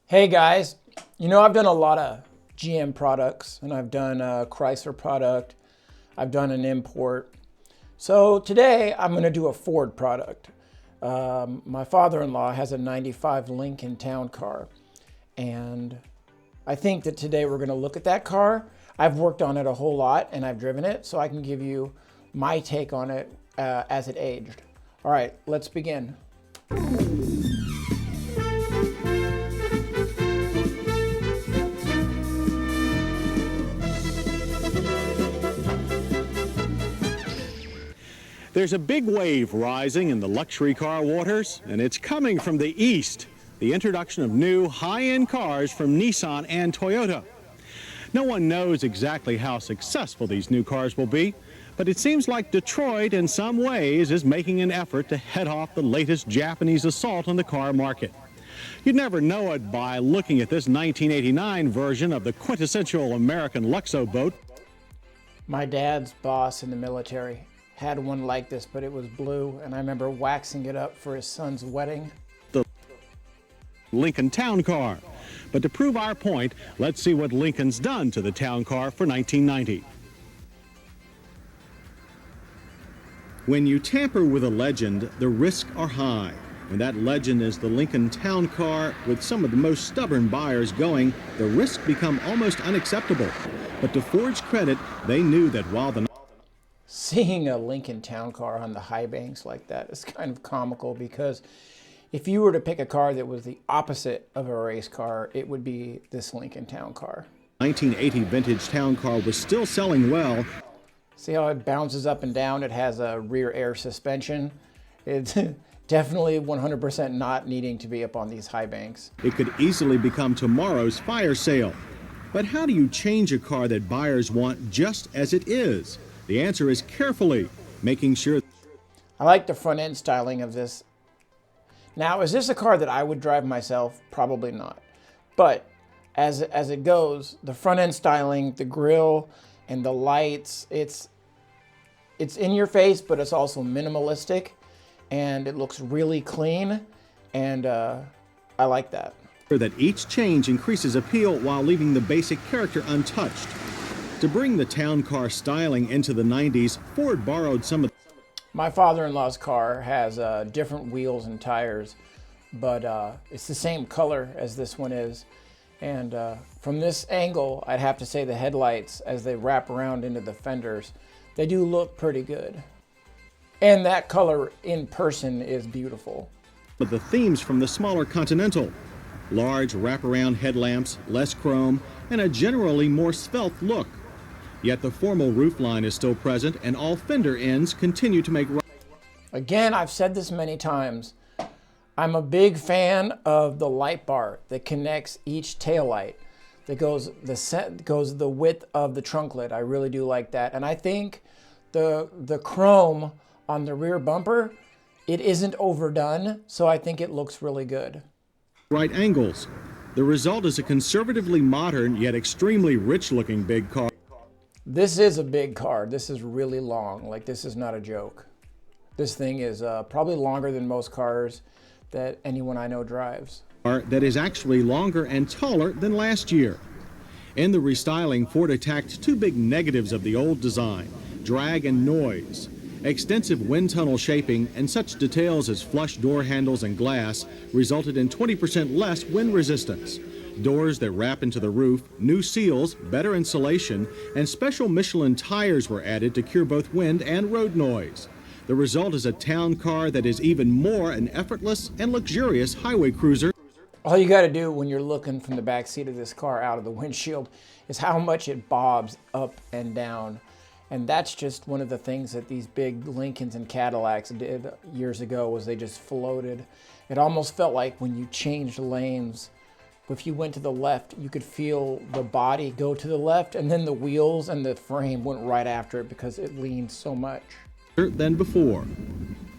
Hey guys, I've done a lot of GM products and I've done a Chrysler product. I've done an import. So today I'm going to do a Ford product. My father-in-law has a 95 Lincoln Towncar, and I think that today we're going to look at that car. I've worked on it a whole lot and I've driven it, so I can give you my take on it as it aged. All right, let's begin. There's a big wave rising in the luxury car waters, and it's coming from the east. The introduction of new high-end cars from Nissan and Toyota. No one knows exactly how successful these new cars will be, but it seems like Detroit in some ways is making an effort to head off the latest Japanese assault on the car market. You'd never know it by looking at this 1989 version of the quintessential American Luxo boat. My dad's boss in the military had one like this, but it was blue, and I remember waxing it up for his son's wedding. The Lincoln Towncar. But to prove our point, let's see what Lincoln's done to the Towncar for 1990. When you tamper with a legend, the risks are high. When that legend is the Lincoln Towncar, with some of the most stubborn buyers going, the risks become almost unacceptable. But to Ford's credit, they knew that while the Seeing a Lincoln Towncar on the high banks like that is kind of comical, because if you were to pick a car that was the opposite of a race car, it would be this Lincoln Towncar. 1980 vintage Towncar was still selling well. See how it bounces up and down? It has a rear air suspension. It's definitely 100% not needing to be up on these high banks. It could easily become tomorrow's fire sale. But how do you change a car that buyers want just as it is? The answer is carefully, making sure. I like the front end styling of this. Now, is this a car that I would drive myself? Probably not. But as it goes, the front end styling, the grille and the lights, it's in your face, but it's also minimalistic, and it looks really clean, and I like that. That each change increases appeal while leaving the basic character untouched. To bring the Towncar styling into the 90s, Ford borrowed some of. My father-in-law's car has different wheels and tires, but it's the same color as this one is. And from this angle, I'd have to say the headlights, as they wrap around into the fenders, they do look pretty good. And that color in person is beautiful. But the themes from the smaller Continental. Large wraparound headlamps, less chrome, and a generally more svelte look. Yet the formal roofline is still present, and all fender ends continue to make. Again, I've said this many times. I'm a big fan of the light bar that connects each taillight. That goes the width of the trunk lid. I really do like that. And I think the chrome on the rear bumper, it isn't overdone, so I think it looks really good. Right angles. The result is a conservatively modern yet extremely rich-looking big car. This is a big car. This is really long. Like, this is not a joke. This thing is probably longer than most cars that anyone I know drives. That is actually longer and taller than last year. In the restyling, Ford attacked two big negatives of the old design: drag and noise. Extensive wind tunnel shaping and such details as flush door handles and glass resulted in 20% less wind resistance. Doors that wrap into the roof, new seals, better insulation, and special Michelin tires were added to cure both wind and road noise. The result is a town car that is even more an effortless and luxurious highway cruiser. All you got to do when you're looking from the back seat of this car out of the windshield is how much it bobs up and down. And that's just one of the things that these big Lincolns and Cadillacs did years ago, was they just floated. It almost felt like when you changed lanes, if you went to the left, you could feel the body go to the left, and then the wheels and the frame went right after it because it leaned so much. Than before.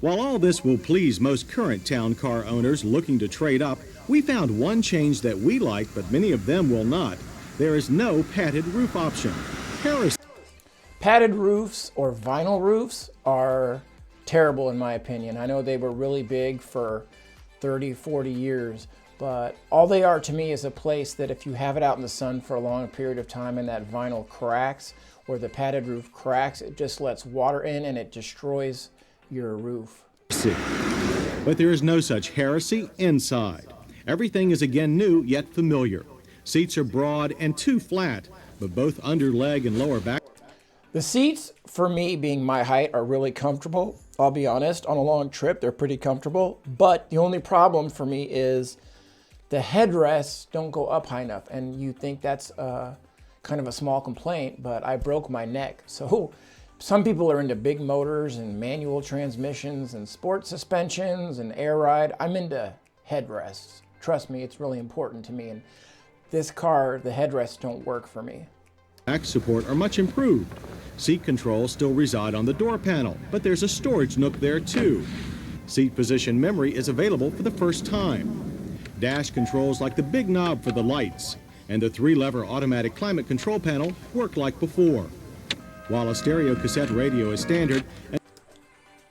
While all this will please most current town car owners looking to trade up, we found one change that we like, but many of them will not. There is no padded roof option. Padded roofs or vinyl roofs are terrible in my opinion. I know they were really big for 30, 40 years, But all they are to me is a place that if you have it out in the sun for a long period of time and that vinyl cracks or the padded roof cracks, it just lets water in and it destroys your roof. But there is no such heresy inside. Everything is again new yet familiar. Seats are broad and too flat, but both under leg and lower back. The seats, for me being my height, are really comfortable. I'll be honest, on a long trip, they're pretty comfortable. But the only problem for me is the headrests don't go up high enough. And you think that's kind of a small complaint, but I broke my neck. So some people are into big motors and manual transmissions and sport suspensions and air ride. I'm into headrests. Trust me, it's really important to me. And this car, the headrests don't work for me. Back support are much improved. Seat controls still reside on the door panel, but there's a storage nook there too. Seat position memory is available for the first time. Dash controls like the big knob for the lights, and the 3-lever automatic climate control panel work like before. While a stereo cassette radio is standard.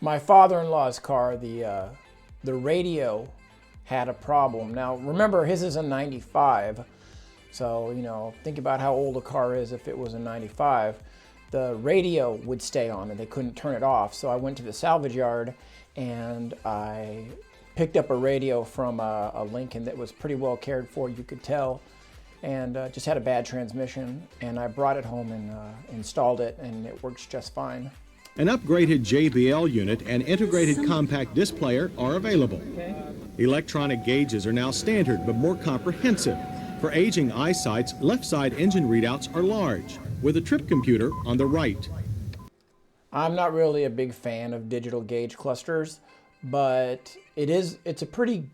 My father-in-law's car, the radio had a problem. Now remember, his is a 95. So, you know, think about how old a car is if it was a 95. The radio would stay on and they couldn't turn it off. So I went to the salvage yard and I picked up a radio from a Lincoln that was pretty well cared for, you could tell, and just had a bad transmission. And I brought it home and installed it, and it works just fine. An upgraded JBL unit and integrated compact disc player are available. Okay. Electronic gauges are now standard but more comprehensive. For aging eyesights, left side engine readouts are large, with a trip computer on the right. I'm not really a big fan of digital gauge clusters, but it's a pretty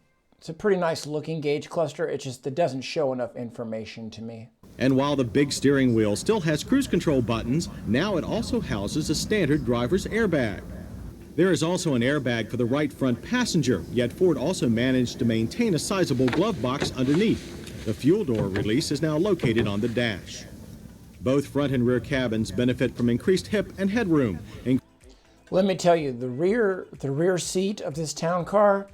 nice looking gauge cluster. It doesn't show enough information to me. And while the big steering wheel still has cruise control buttons, now it also houses a standard driver's airbag. There is also an airbag for the right front passenger, yet Ford also managed to maintain a sizable glove box underneath. The fuel door release is now located on the dash. Both front and rear cabins benefit from increased hip and headroom. Let me tell you, the rear seat of this town car,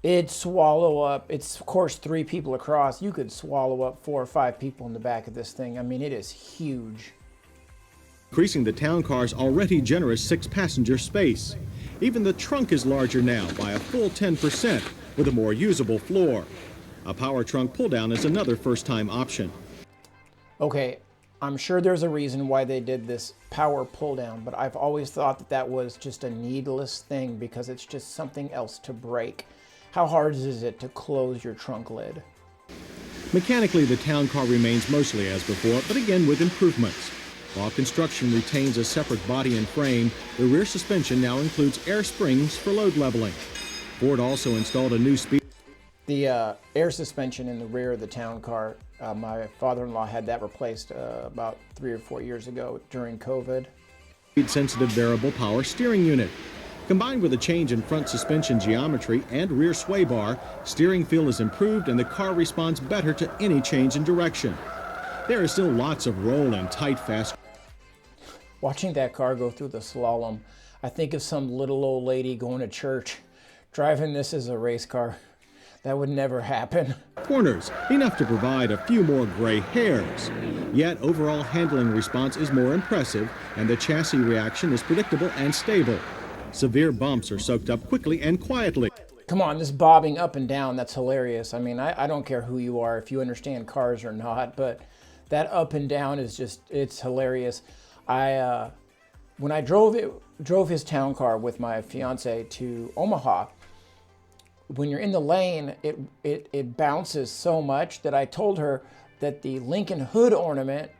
it'd swallow up, it's of course 3 people across. You could swallow up 4 or 5 people in the back of this thing. I mean, it is huge. Increasing the town car's already generous 6-passenger space. Even the trunk is larger now by a full 10% with a more usable floor. A power trunk pull-down is another first-time option. Okay, I'm sure there's a reason why they did this power pull-down, but I've always thought that that was just a needless thing because it's just something else to break. How hard is it to close your trunk lid? Mechanically, the town car remains mostly as before, but again with improvements. While construction retains a separate body and frame, the rear suspension now includes air springs for load leveling. Ford also installed a new speed. The air suspension in the rear of the town car, my father-in-law had that replaced about 3 or 4 years ago during COVID. Speed-sensitive variable power steering unit. Combined with a change in front suspension geometry and rear sway bar, steering feel is improved and the car responds better to any change in direction. There is still lots of roll and tight fast. Watching that car go through the slalom, I think of some little old lady going to church, driving this as a race car. That would never happen. Corners, enough to provide a few more gray hairs. Yet overall handling response is more impressive and the chassis reaction is predictable and stable. Severe bumps are soaked up quickly and quietly. Come on, this bobbing up and down, that's hilarious. I mean, I don't care who you are, if you understand cars or not, but that up and down is just, it's hilarious. When I drove his town car with my fiance to Omaha, when you're in the lane, it bounces so much that I told her that the Lincoln hood ornament,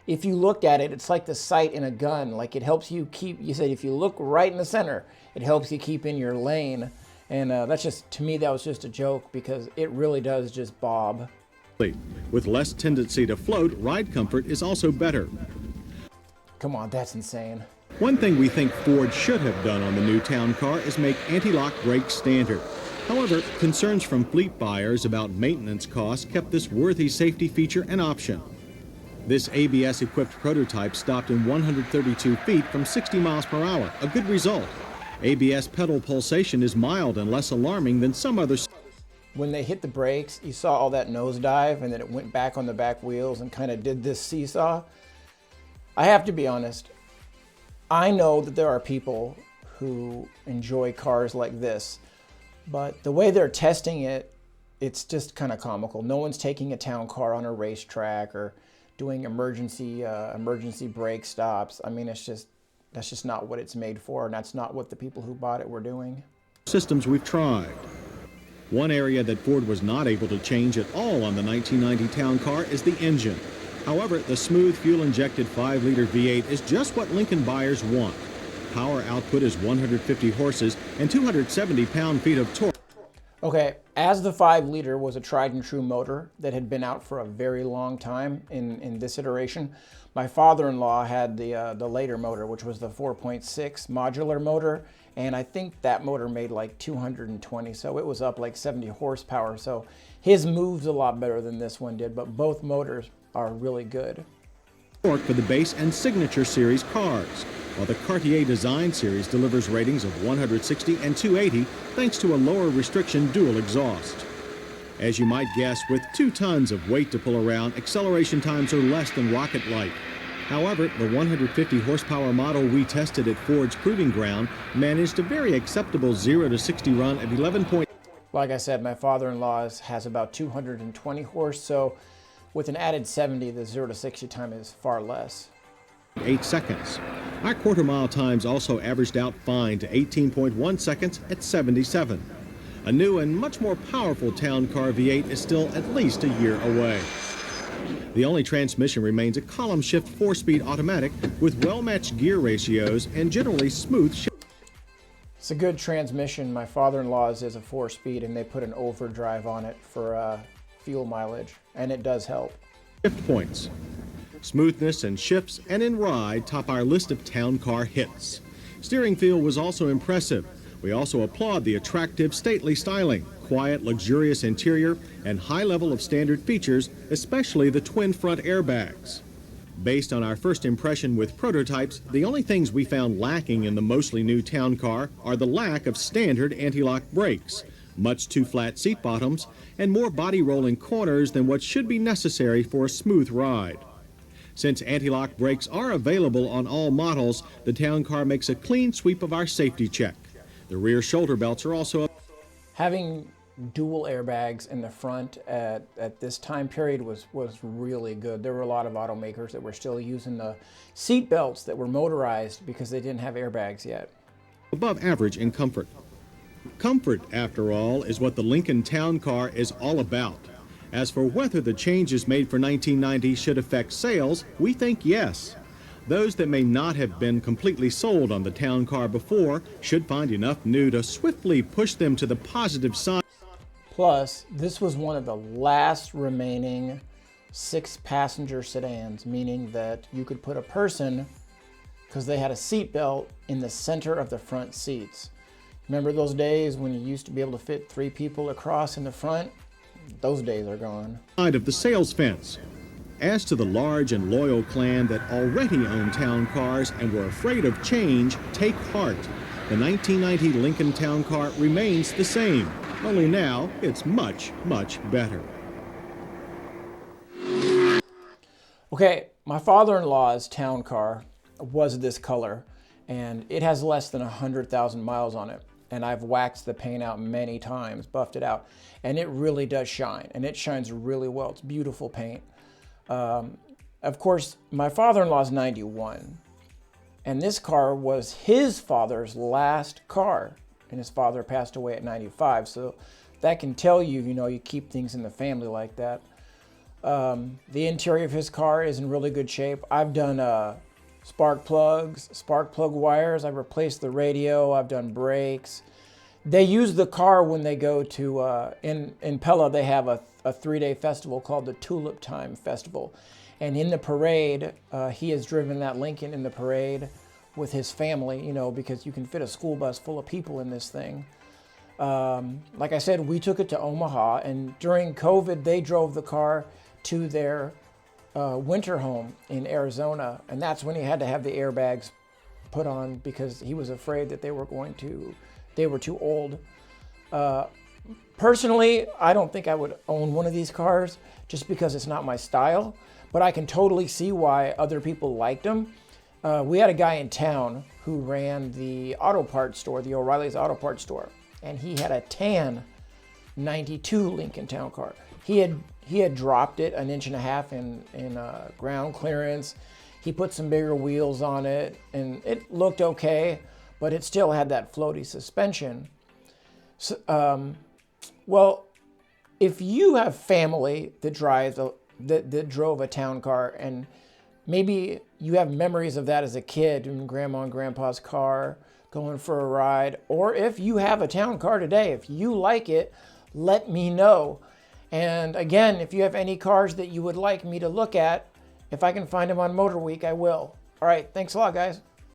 if you looked at it, it's like the sight in a gun. Like it helps you keep, you said if you look right in the center, it helps you keep in your lane. And that's just, to me, that was just a joke because it really does just bob. With less tendency to float, ride comfort is also better. Come on, that's insane. One thing we think Ford should have done on the new town car is make anti-lock brakes standard. However, concerns from fleet buyers about maintenance costs kept this worthy safety feature an option. This ABS-equipped prototype stopped in 132 feet from 60 miles per hour, a good result. ABS pedal pulsation is mild and less alarming than some others. when they hit the brakes, you saw all that nosedive and then it went back on the back wheels and kind of did this seesaw. I have to be honest, I know that there are people who enjoy cars like this, but the way they're testing it, it's just kind of comical. No one's taking a town car on a racetrack or doing emergency brake stops. I mean, that's just not what it's made for, and that's not what the people who bought it were doing. Systems we've tried. One area that Ford was not able to change at all on the 1990 Town Car is the engine. However, the smooth fuel-injected 5-liter V8 is just what Lincoln buyers want. Power output is 150 horses and 270 pound-feet of torque. Okay, as the 5-liter was a tried and true motor that had been out for a very long time in this iteration, my father-in-law had the later motor, which was the 4.6 modular motor, and I think that motor made like 220, so it was up like 70 horsepower. So his moves a lot better than this one did, but both motors are really good. Torque for the base and signature series cars, while the Cartier Design Series delivers ratings of 160 and 280 thanks to a lower restriction dual exhaust. As you might guess, with 2 tons of weight to pull around, acceleration times are less than rocket light. However, the 150 horsepower model we tested at Ford's Proving Ground managed a very acceptable 0 to 60 run at 11. Like I said, my father-in-law has about 220 horse, so with an added 70, the 0 to 60 time is far less. 8 seconds. Our quarter-mile times also averaged out fine to 18.1 seconds at 77. A new and much more powerful Town Car V8 is still at least a year away. The only transmission remains a column shift 4-speed automatic with well-matched gear ratios and generally smooth shift. It's a good transmission. My father-in-law's is a 4-speed and they put an overdrive on it for fuel mileage, and it does help. Shift points. Smoothness and shifts and in ride top our list of Town Car hits. Steering feel was also impressive. We also applaud the attractive, stately styling, quiet, luxurious interior, and high level of standard features, especially the twin front airbags. Based on our first impression with prototypes, the only things we found lacking in the mostly new Town Car are the lack of standard anti-lock brakes, much too flat seat bottoms, and more body rolling corners than what should be necessary for a smooth ride. Since anti-lock brakes are available on all models, the Town Car makes a clean sweep of our safety check. The rear shoulder belts are also... Having dual airbags in the front at this time period was really good. There were a lot of automakers that were still using the seat belts that were motorized because they didn't have airbags yet. Above average in comfort. Comfort, after all, is what the Lincoln Town Car is all about. As for whether the changes made for 1990 should affect sales, we think yes. Those that may not have been completely sold on the Town Car before should find enough new to swiftly push them to the positive side. Plus, this was one of the last remaining 6-passenger sedans, meaning that you could put a person, because they had a seat belt, in the center of the front seats. Remember those days when you used to be able to fit 3 people across in the front? Those days are gone. Side of the sales fence. As to the large and loyal clan that already own Town Cars and were afraid of change, take heart. The 1990 Lincoln Town Car remains the same, only now it's much, much better. Okay, my father-in-law's Town Car was this color, and it has less than 100,000 miles on it. And I've waxed the paint out many times, buffed it out, and it really does shine, and it shines really well. It's beautiful paint. Of course, my father-in-law's 91, and this car was his father's last car, and his father passed away at 95, so that can tell you, you keep things in the family like that. The interior of his car is in really good shape. I've done spark plug wires. I've replaced the radio. I've done brakes. They use the car when they go to, in Pella, they have a 3-day festival called the Tulip Time Festival. And in the parade, he has driven that Lincoln in the parade with his family, because you can fit a school bus full of people in this thing. Like I said, we took it to Omaha, and during COVID, they drove the car to their winter home in Arizona, and that's when he had to have the airbags put on because he was afraid that they were too old. Personally, I don't think I would own one of these cars just because it's not my style, but I can totally see why other people liked them. We had a guy in town who ran the auto parts store, the O'Reilly's auto parts store, and he had a tan 92 Lincoln Towncar. He had dropped it 1.5 inches in ground clearance. He put some bigger wheels on it, and it looked okay, but it still had that floaty suspension. So, well, if you have family that that drove a town car, and maybe you have memories of that as a kid in grandma and grandpa's car going for a ride, or if you have a town car today, if you like it, let me know. And again, if you have any cars that you would like me to look at, if I can find them on Motor Week, I will. All right, thanks a lot, guys.